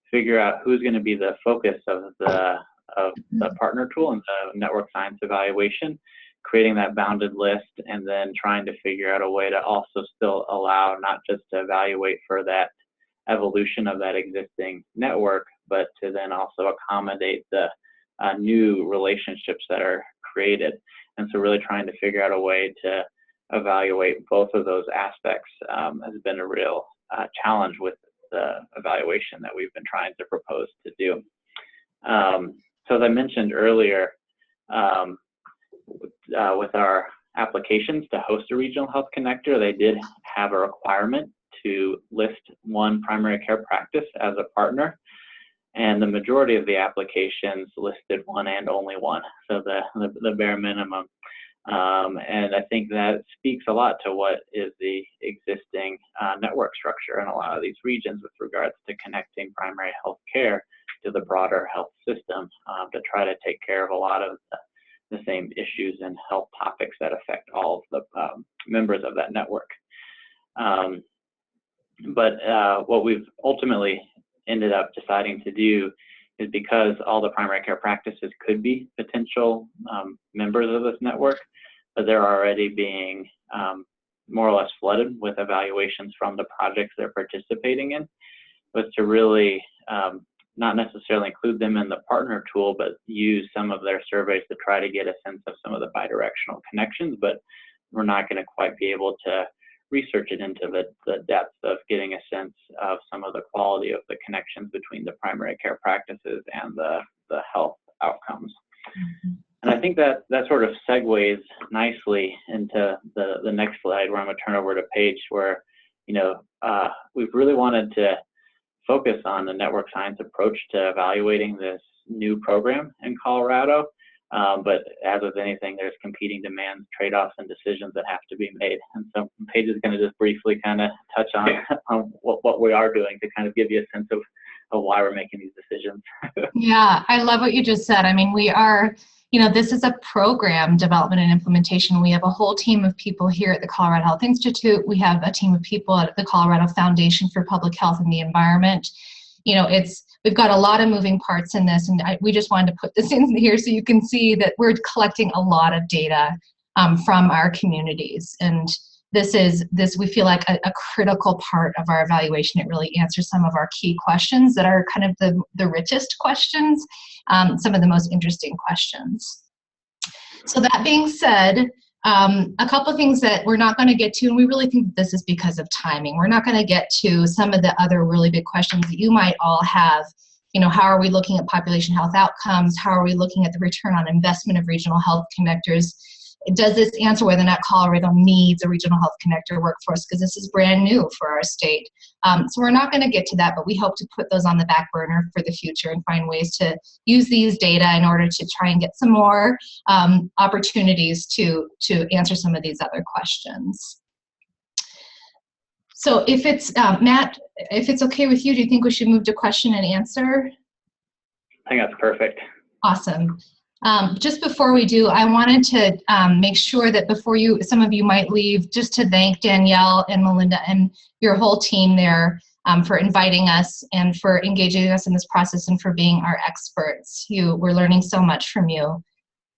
figure out who's going to be the focus of the partner tool and the network science evaluation, creating that bounded list, and then trying to figure out a way to also still allow not just to evaluate for that evolution of that existing network, but to then also accommodate the new relationships that are created. And so really trying to figure out a way to evaluate both of those aspects has been a real challenge with the evaluation that we've been trying to propose to do. So as I mentioned earlier, with our applications to host a regional health connector, they did have a requirement to list one primary care practice as a partner, and the majority of the applications listed one and only one, so the bare minimum. And I think that speaks a lot to what is the existing network structure in a lot of these regions with regards to connecting primary health care to the broader health system to try to take care of a lot of the same issues and health topics that affect all of the members of that network. But what we've ultimately ended up deciding to do is because all the primary care practices could be potential members of this network, but they're already being more or less flooded with evaluations from the projects they're participating in, was to really not necessarily include them in the partner tool, but use some of their surveys to try to get a sense of some of the bidirectional connections. But we're not going to quite be able to research it into the depth of getting a sense of some of the quality of the connections between the primary care practices and the health outcomes. Mm-hmm. And I think that sort of segues nicely into the next slide, where I'm going to turn over to Paige, where, we've really wanted to focus on the network science approach to evaluating this new program in Colorado. But as with anything, there's competing demands, trade-offs, and decisions that have to be made. And so Paige is going to just briefly kind of touch on what we are doing to kind of give you a sense of why we're making these decisions. Yeah, I love what you just said. I mean, we are, this is a program development and implementation. We have a whole team of people here at the Colorado Health Institute. We have a team of people at the Colorado Foundation for Public Health and the Environment. We've got a lot of moving parts in this, and we just wanted to put this in here so you can see that we're collecting a lot of data from our communities. And we feel like a critical part of our evaluation. It really answers some of our key questions that are kind of the richest questions, some of the most interesting questions. So that being said, a couple of things that we're not going to get to, and we really think this is because of timing. We're not going to get to some of the other really big questions that you might all have. How are we looking at population health outcomes? How are we looking at the return on investment of regional health connectors? Does this answer whether or not Colorado needs a regional health connector workforce? Because this is brand new for our state. So we're not going to get to that, but we hope to put those on the back burner for the future and find ways to use these data in order to try and get some more opportunities to answer some of these other questions. So if it's, Matt, if it's okay with you, do you think we should move to question and answer? I think that's perfect. Awesome. Just before we do, I wanted to make sure that before some of you might leave, just to thank Danielle and Melinda and your whole team there for inviting us and for engaging us in this process and for being our experts. We're learning so much from you.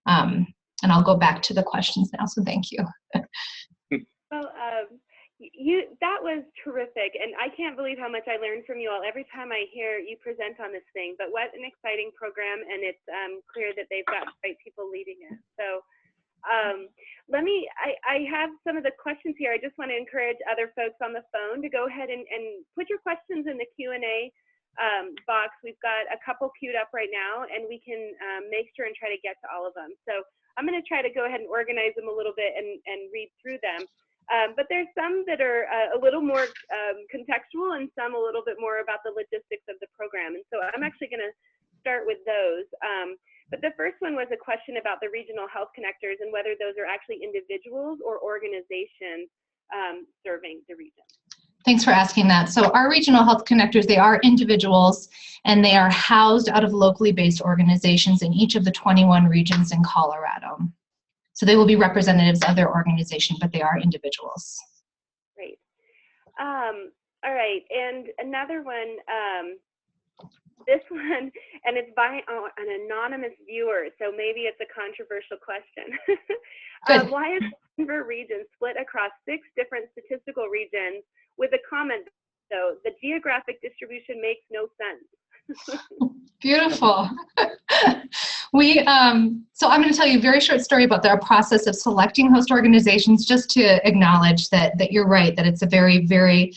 And I'll go back to the questions now, so thank you. Well, that was terrific, and I can't believe how much I learned from you all every time I hear you present on this thing. But what an exciting program, and it's clear that they've got great people leading it. So I have some of the questions here. I just want to encourage other folks on the phone to go ahead and put your questions in the Q&A box. We've got a couple queued up right now, and we can make sure and try to get to all of them. So I'm going to try to go ahead and organize them a little bit and read through them. But there's some that are a little more contextual and some a little bit more about the logistics of the program. And so I'm actually going to start with those. But the first one was a question about the regional health connectors and whether those are actually individuals or organizations serving the region. Thanks for asking that. So our regional health connectors, they are individuals, and they are housed out of locally based organizations in each of the 21 regions in Colorado. So they will be representatives of their organization, but they are individuals. Great. All right, and another one, this one, and it's by an anonymous viewer, so maybe it's a controversial question. Why is the Denver region split across 6 different statistical regions with a comment, though, the geographic distribution makes no sense? Beautiful. So I'm going to tell you a very short story about our process of selecting host organizations, just to acknowledge that you're right, that it's a very, very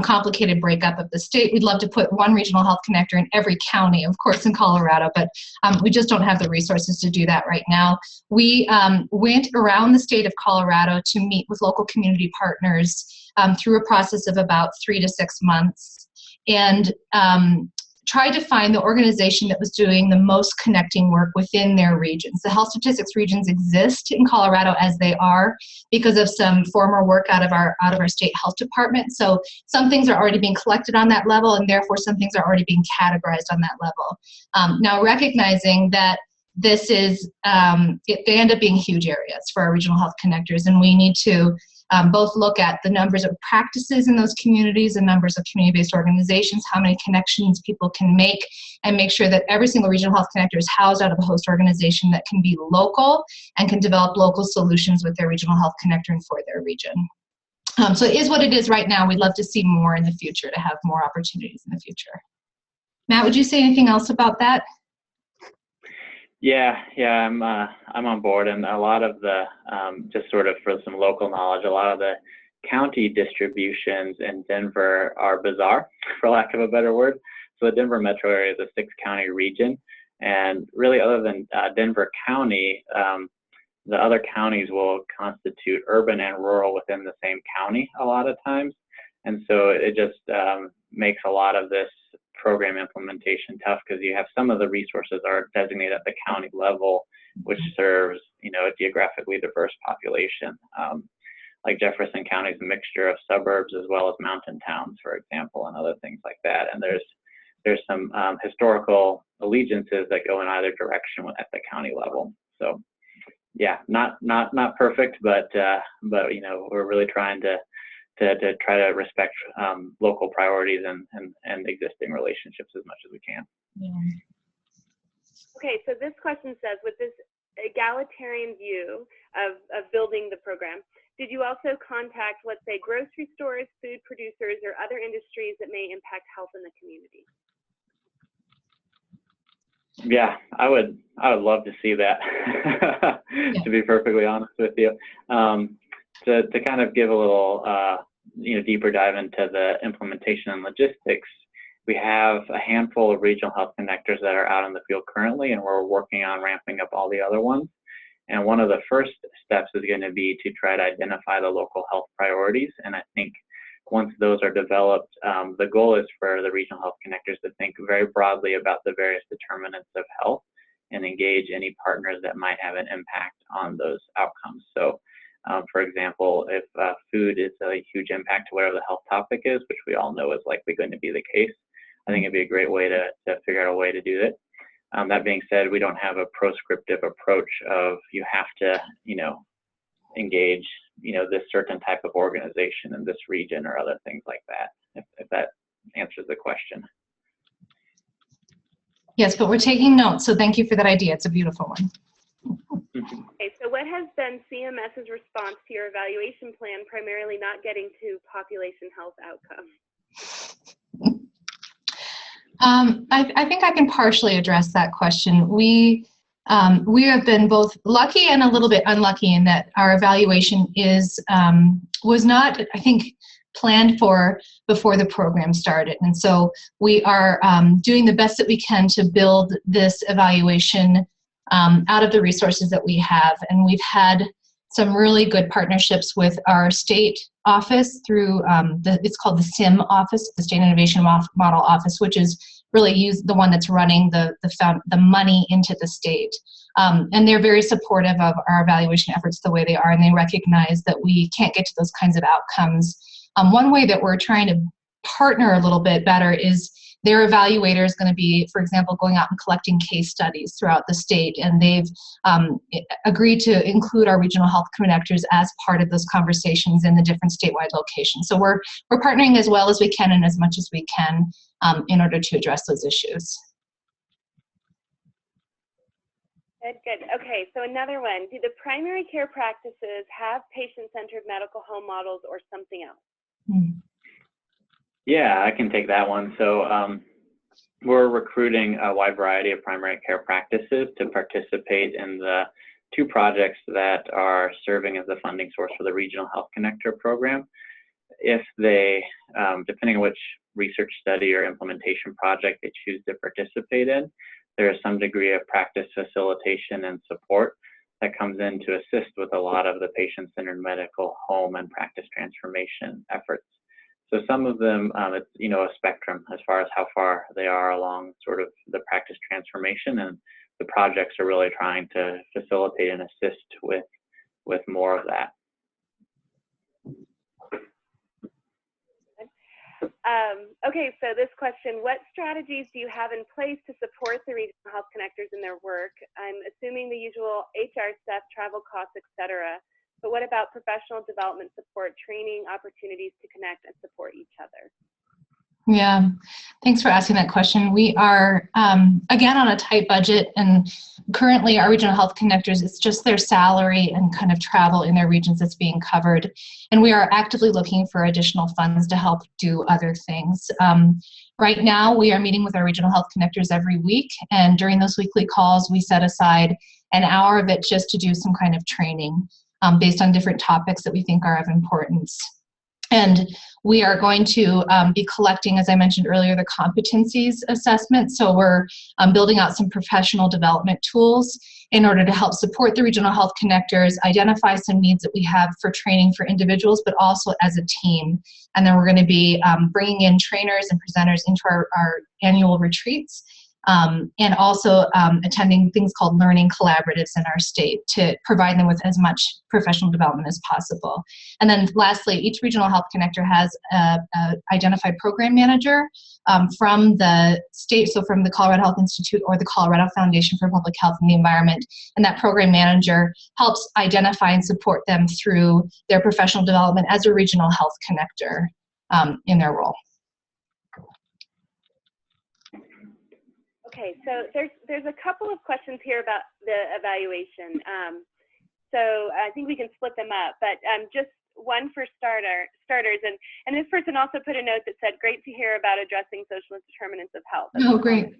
complicated breakup of the state. We'd love to put one regional health connector in every county, of course, in Colorado, but we just don't have the resources to do that right now. We went around the state of Colorado to meet with local community partners through a process of about 3 to 6 months, and tried to find the organization that was doing the most connecting work within their regions. The health statistics regions exist in Colorado as they are because of some former work out of our state health department. So some things are already being collected on that level, and therefore some things are already being categorized on that level. Now, recognizing that this is, they end up being huge areas for our regional health connectors, and we need to both look at the numbers of practices in those communities, the numbers of community-based organizations, how many connections people can make, and make sure that every single regional health connector is housed out of a host organization that can be local and can develop local solutions with their regional health connector and for their region. So it is what it is right now. We'd love to see more in the future, to have more opportunities in the future. Matt, would you say anything else about that? Yeah, I'm on board, and a lot of the just sort of for some local knowledge, a lot of the county distributions in Denver are bizarre, for lack of a better word. So the Denver metro area is a 6-county region, and really, other than Denver County, the other counties will constitute urban and rural within the same county a lot of times. And so it just makes a lot of this program implementation tough, because you have some of the resources are designated at the county level, which serves, a geographically diverse population. Like Jefferson County is a mixture of suburbs as well as mountain towns, for example, and other things like that. And there's some historical allegiances that go in either direction at the county level. So yeah, not perfect, but we're really trying to try to respect local priorities and existing relationships as much as we can. Yeah. Okay, so this question says, with this egalitarian view of building the program, did you also contact, let's say, grocery stores, food producers, or other industries that may impact health in the community? Yeah, I would love to see that, to be perfectly honest with you. To kind of give a little, deeper dive into the implementation and logistics, we have a handful of regional health connectors that are out in the field currently, and we're working on ramping up all the other ones. And one of the first steps is going to be to try to identify the local health priorities. And I think once those are developed, the goal is for the regional health connectors to think very broadly about the various determinants of health and engage any partners that might have an impact on those outcomes. So, for example, if food is a huge impact to whatever the health topic is, which we all know is likely going to be the case, I think it'd be a great way to figure out a way to do it. That being said, we don't have a proscriptive approach of you have to, engage, this certain type of organization in this region or other things like that, if that answers the question. Yes, but we're taking notes, so thank you for that idea. It's a beautiful one. Okay, so what has been CMS's response to your evaluation plan, primarily not getting to population health outcomes? I think I can partially address that question. We have been both lucky and a little bit unlucky in that our evaluation was not, I think, planned for before the program started. And so we are doing the best that we can to build this evaluation out of the resources that we have. And we've had some really good partnerships with our state office through it's called the SIM office, the State Innovation Model Office, which is really the one that's running the money into the state. And they're very supportive of our evaluation efforts the way they are, and they recognize that we can't get to those kinds of outcomes. One way that we're trying to partner a little bit better is their evaluator is going to be, for example, going out and collecting case studies throughout the state, and they've agreed to include our regional health connectors as part of those conversations in the different statewide locations. So we're partnering as well as we can and as much as we can in order to address those issues. Good. Okay, so another one. Do the primary care practices have patient-centered medical home models or something else? Yeah, I can take that one. So we're recruiting a wide variety of primary care practices to participate in the 2 projects that are serving as the funding source for the Regional Health Connector program. If they, depending on which research study or implementation project they choose to participate in, there is some degree of practice facilitation and support that comes in to assist with a lot of the patient-centered medical home and practice transformation efforts. So some of them, it's a spectrum as far as how far they are along sort of the practice transformation, and the projects are really trying to facilitate and assist with more of that. Okay, so this question, what strategies do you have in place to support the regional health connectors in their work? I'm assuming the usual HR stuff, travel costs, etc. but what about professional development support, training opportunities to connect and support each other? Yeah, thanks for asking that question. We are, again, on a tight budget, and currently our regional health connectors, it's just their salary and kind of travel in their regions that's being covered. And we are actively looking for additional funds to help do other things. Right now, we are meeting with our regional health connectors every week, and during those weekly calls, we set aside an hour of it just to do some kind of training based on different topics that we think are of importance. And we are going to be collecting, as I mentioned earlier, the competencies assessment. So we're building out some professional development tools in order to help support the regional health connectors, identify some needs that we have for training for individuals, but also as a team. And then we're going to be bringing in trainers and presenters into our annual retreats. And also attending things called learning collaboratives in our state to provide them with as much professional development as possible. And then lastly, each regional health connector has an identified program manager from the state, so from the Colorado Health Institute or the Colorado Foundation for Public Health and the Environment. And that program manager helps identify and support them through their professional development as a regional health connector in their role. Okay, so there's a couple of questions here about the evaluation. So I think we can split them up, but just one for starters. And this person also put a note that said, great to hear about addressing social determinants of health. Oh, great.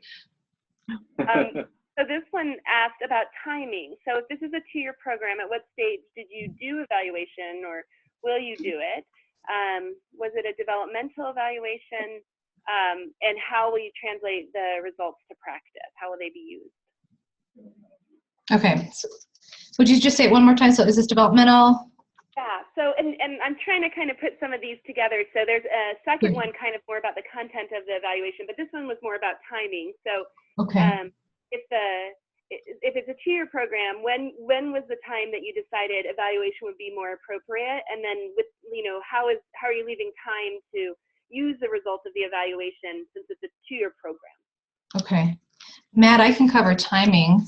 So this one asked about timing. So if this is a 2-year program, at what stage did you do evaluation, or will you do it? Was it a developmental evaluation? And how will you translate the results to practice? How will they be used? Okay, so would you just say it one more time? So is this developmental? Yeah, so, and I'm trying to kind of put some of these together. So there's a second one kind of more about the content of the evaluation, but this one was more about timing. So okay. If it's a 2-year program, when was the time that you decided evaluation would be more appropriate? And then with, how are you leaving time to use the results of the evaluation since it's a 2-year program? Okay. Matt, I can cover timing.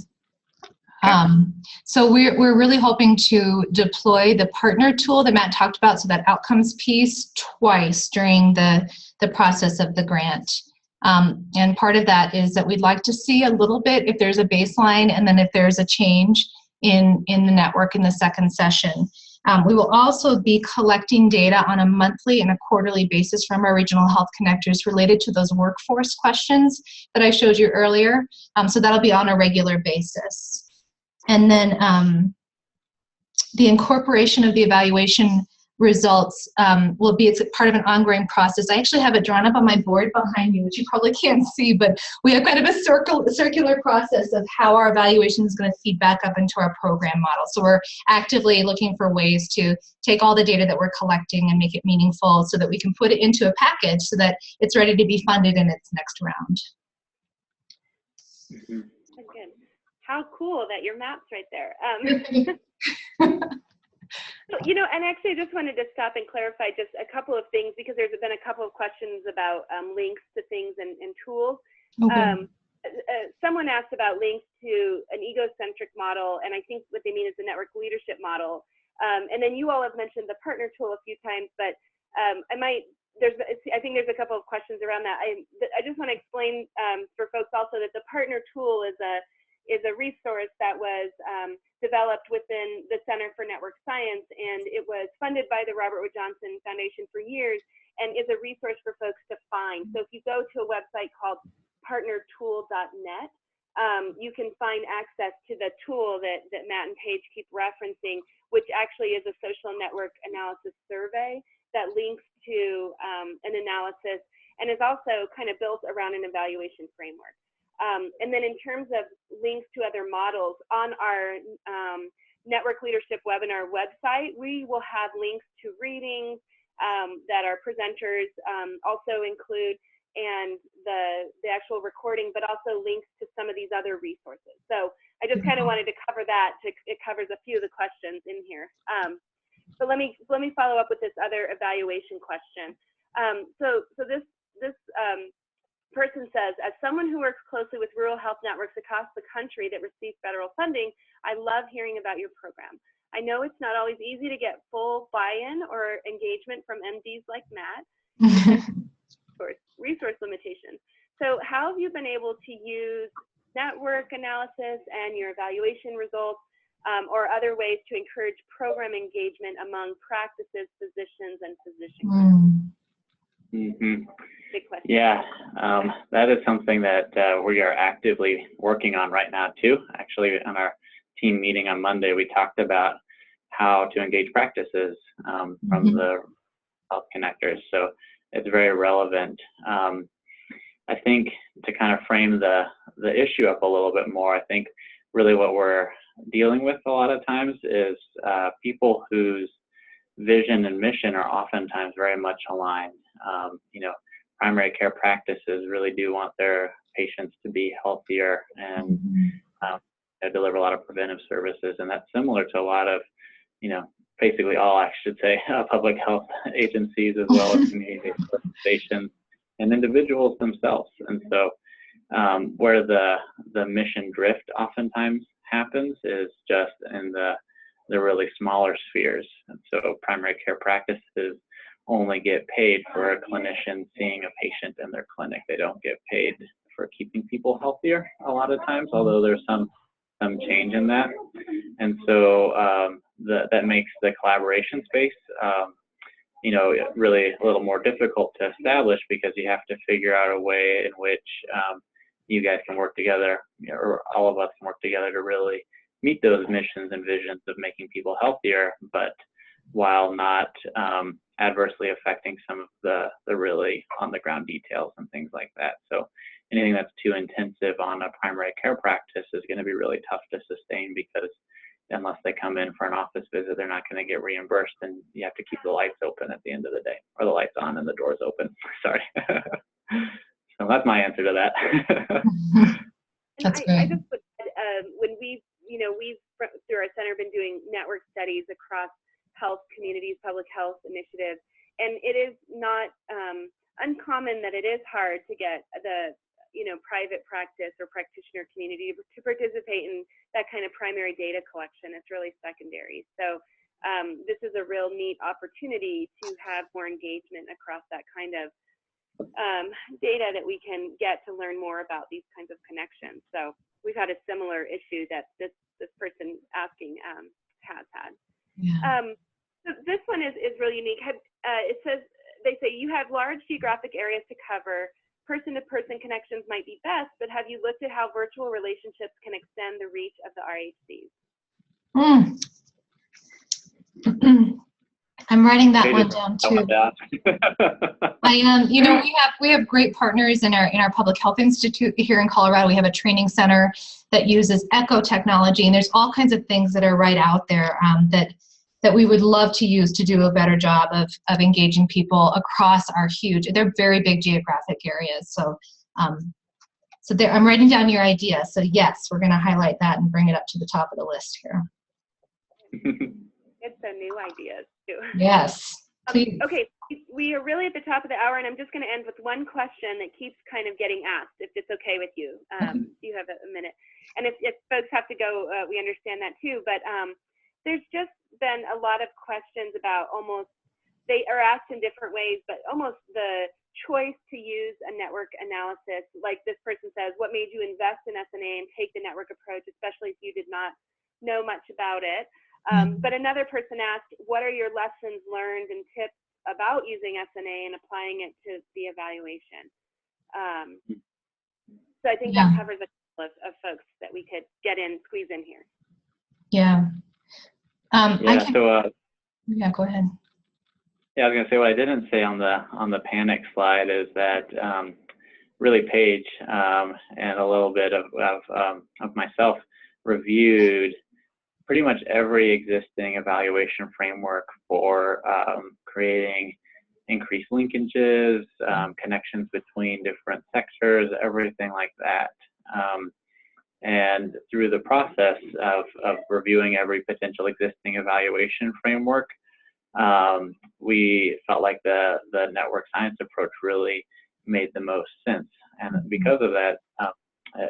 So we're really hoping to deploy the partner tool that Matt talked about, so that outcomes piece, twice during the process of the grant. And part of that is that we'd like to see a little bit if there's a baseline, and then if there's a change in the network in the second session. We will also be collecting data on a monthly and a quarterly basis from our regional health connectors related to those workforce questions that I showed you earlier. So that'll be on a regular basis. And then the incorporation of the evaluation results will be, it's part of an ongoing process. I actually have it drawn up on my board behind me, which you probably can't see, but we have kind of a circular process of how our evaluation is going to feed back up into our program model. So we're actively looking for ways to take all the data that we're collecting and make it meaningful so that we can put it into a package so that it's ready to be funded in its next round. Good. How cool that your map's right there. So, and actually I just wanted to stop and clarify just a couple of things, because there's been a couple of questions about links to things and tools. Okay. Someone asked about links to an egocentric model, and I think what they mean is the network leadership model. And then you all have mentioned the partner tool a few times, but I think there's a couple of questions around that. I just want to explain for folks also that the partner tool is a resource that was developed within the Center for Network Science, and it was funded by the Robert Wood Johnson Foundation for years, and is a resource for folks to find. So if you go to a website called partnertool.net, you can find access to the tool that Matt and Paige keep referencing, which actually is a social network analysis survey that links to an analysis, and is also kind of built around an evaluation framework. And then in terms of links to other models, on our network leadership webinar website, we will have links to readings that our presenters also include, and the actual recording, but also links to some of these other resources. So I just kind of wanted to cover that. It covers a few of the questions in here. So let me follow up with this other evaluation question. So this person says, as someone who works closely with rural health networks across the country that receive federal funding, I love hearing about your program. I know it's not always easy to get full buy-in or engagement from MDs like Matt, resource limitations. So how have you been able to use network analysis and your evaluation results or other ways to encourage program engagement among practices, physicians, and physician groups? Big question. Yeah, that is something that we are actively working on right now too. Actually, on our team meeting on Monday, we talked about how to engage practices from the health connectors. So it's very relevant. I think to kind of frame the issue up a little bit more, I think really what we're dealing with a lot of times is people whose vision and mission are oftentimes very much aligned. You know, primary care practices really do want their patients to be healthier and deliver a lot of preventive services, and that's similar to a lot of, you know, basically all, I should say, public health agencies as well as community organizations and individuals themselves. And so where the mission drift oftentimes happens is just in the really smaller spheres. And so primary care practices only get paid for a clinician seeing a patient in their clinic. They don't get paid for keeping people healthier a lot of times, although there's some change in that. And so that makes the collaboration space you know, really a little more difficult to establish, because you have to figure out a way in which you guys can work together, or all of us can work together to really meet those missions and visions of making people healthier, but while not adversely affecting some of the really on the ground details and things like that. So anything that's too intensive on a primary care practice is going to be really tough to sustain, because unless they come in for an office visit, they're not going to get reimbursed, and you have to keep the lights open at the end of the day, or the lights on and the doors open. Sorry. So that's my answer to that. That's I great. just would, when we've through our center been doing network studies across health communities, public health initiatives, and it is not uncommon that it is hard to get the private practice or practitioner community to participate in that kind of primary data collection. It's really secondary. So this is a real neat opportunity to have more engagement across that kind of data that we can get to learn more about these kinds of connections. So we've had a similar issue that this person asking has had. Yeah. So this one is really unique. It says, they say you have large geographic areas to cover. Person-to-person connections might be best, but have you looked at how virtual relationships can extend the reach of the RHCs? I'm writing that one down too. I am. We have great partners in our Public Health Institute here in Colorado. We have a training center that uses echo technology, and there's all kinds of things that are right out there that we would love to use to do a better job of engaging people across our they're very big geographic areas. So, there, I'm writing down your idea. So yes, we're going to highlight that and bring it up to the top of the list here. It's a new ideas too. Yes, please. Okay, we are really at the top of the hour, and I'm just going to end with one question that keeps kind of getting asked, if it's okay with you. You have a minute. And if folks have to go, we understand that too. But there's just been a lot of questions about they are asked in different ways, but almost the choice to use a network analysis. Like this person says, what made you invest in SNA and take the network approach, especially if you did not know much about it? But another person asked, what are your lessons learned and tips about using SNA and applying it to the evaluation? So I think that covers a couple of folks that we could squeeze in here. Yeah. Yeah, go ahead. Yeah, I was going to say, what I didn't say on the panic slide is that really Paige and a little bit of myself reviewed pretty much every existing evaluation framework for creating increased linkages, connections between different sectors, everything like that. And through the process of reviewing every potential existing evaluation framework, we felt like the network science approach really made the most sense. And because of that,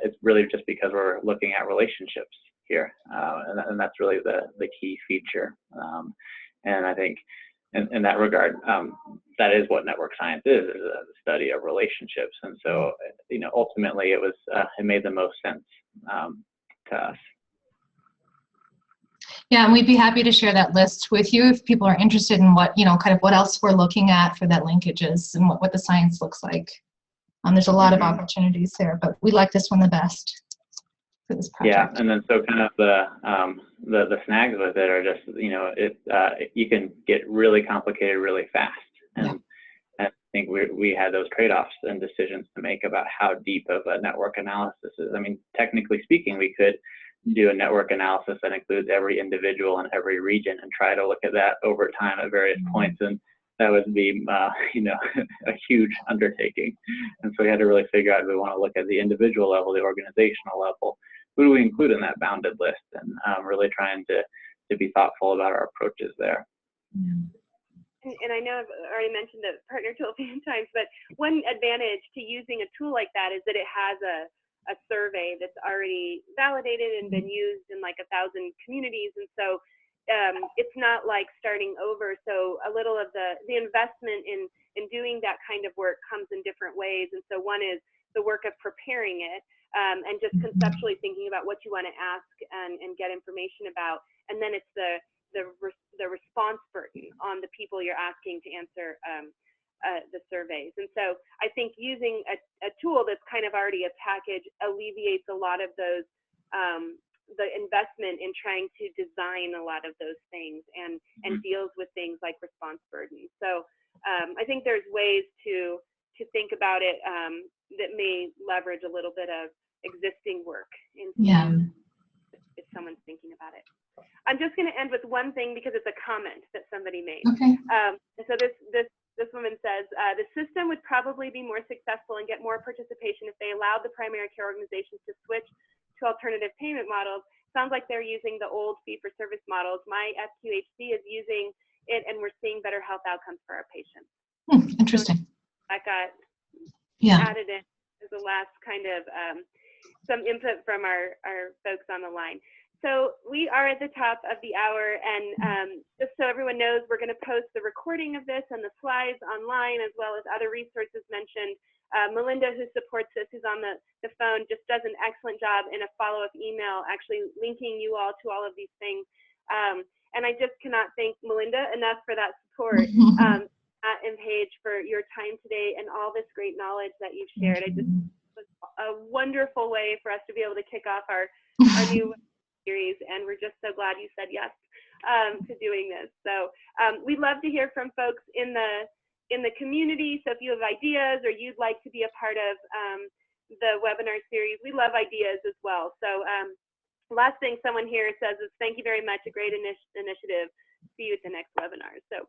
it's really just because we're looking at relationships. here, and that's really the key feature. And I think in that regard, that is what network science is a study of relationships. And so, ultimately it made the most sense to us. Yeah, and we'd be happy to share that list with you if people are interested in what, kind of what else we're looking at for that linkages and what the science looks like. There's a lot of opportunities there, but we like this one the best for this project. Yeah, and then so kind of the snags with it are just, you can get really complicated really fast. And I think we had those trade-offs and decisions to make about how deep of a network analysis is. I mean, technically speaking, we could do a network analysis that includes every individual in every region and try to look at that over time at various points, and that would be a huge undertaking. And so we had to really figure out, do we want to look at the individual level, the organizational level, who do we include in that bounded list, and really trying to be thoughtful about our approaches there. And I know I've already mentioned the partner tool a few times, but one advantage to using a tool like that is that it has a survey that's already validated and been used in like 1,000 communities. And so it's not like starting over. So a little of the investment in doing that kind of work comes in different ways. And so one is the work of preparing it and just conceptually thinking about what you want to ask and get information about. And then it's the response burden on the people you're asking to answer the surveys. And so I think using a tool that's kind of already a package alleviates a lot of those, the investment in trying to design a lot of those things and deals with things like response burden. So I think there's ways to think about it that may leverage a little bit of existing work if someone's thinking about it. I'm just going to end with one thing because it's a comment that somebody made. Okay. So this woman says, the system would probably be more successful and get more participation if they allowed the primary care organizations to switch to alternative payment models. Sounds like they're using the old fee-for-service models. My FQHC is using it, and we're seeing better health outcomes for our patients. Interesting. So that got added in as the last kind of some input from our folks on the line. So we are at the top of the hour, and just so everyone knows, we're going to post the recording of this and the slides online, as well as other resources mentioned. Melinda, who supports this, who's on the phone, just does an excellent job in a follow-up email, actually linking you all to all of these things. And I just cannot thank Melinda enough for that support, Matt and Paige, for your time today and all this great knowledge that you've shared. It was a wonderful way for us to be able to kick off our new series, and we're just so glad you said yes to doing this. So we'd love to hear from folks in the community. So if you have ideas or you'd like to be a part of the webinar series, we love ideas as well. So last thing someone here says is, thank you very much, a great initiative. See you at the next webinar. So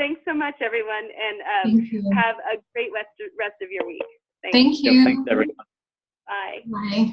thanks so much, everyone, and have a great rest of your week. Thanks. Thank you. Thanks, everyone. Bye. Bye.